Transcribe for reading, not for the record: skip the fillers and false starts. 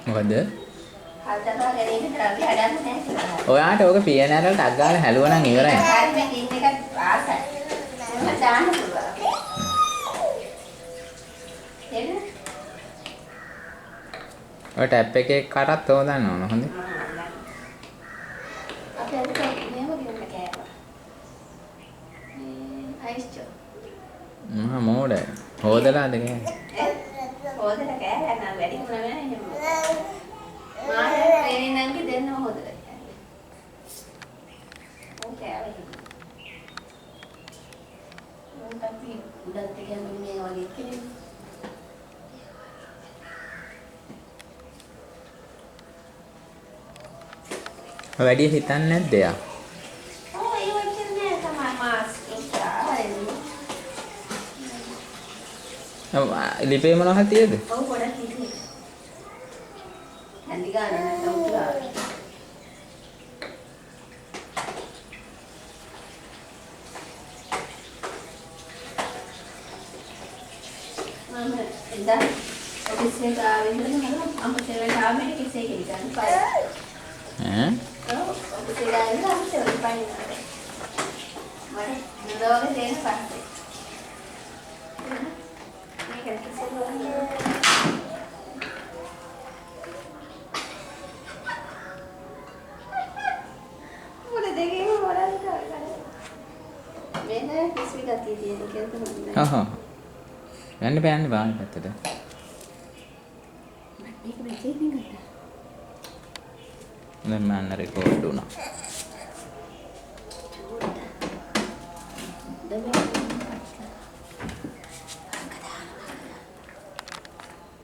මොකද? ඔයාට ඕක PNR වලට අක් ගාලා හැලුවා නම් ඉවරයි. ඔය ටැප් එකේ කරත් හොදන්න ඕන හොඳේ. මහා මෝඩයි. හොදලාද කෑවේ? හොදලා කෑවා නම් වැඩි වුණා නෑ. මාය ට්‍රේනින් නම් දෙන්න හොදලා. ඕකේ ආවේ. මම අපි උඩට ගියම මේ වගේ කෙනෙක්. වැඩි හිතන්නේ නැද්ද යා? ඔව් ඒ වගේ නෑ තමයි මාස් ලිපේ මොනවද තියෙද? ඔව් පොඩක් තියෙන්නේ. හැන්දි ගන්න නැත්නම් උඩා. මම එදා ඔෆිස් එකට ආවෙන්න මම අම්මට ආවෙන්න කිසි කෙනෙක් ගන්න පය. ඈ? ඔව් ඔෆිස් එකට ආවෙන්න අම්මට පය. මට නෝගේ දෙන්න පස්සේ. යන්න බෑ යන්න බෑ පැත්තට. මේක මෙතෙන් ගත්තා. දැන් මම රෙකෝඩ් වුණා.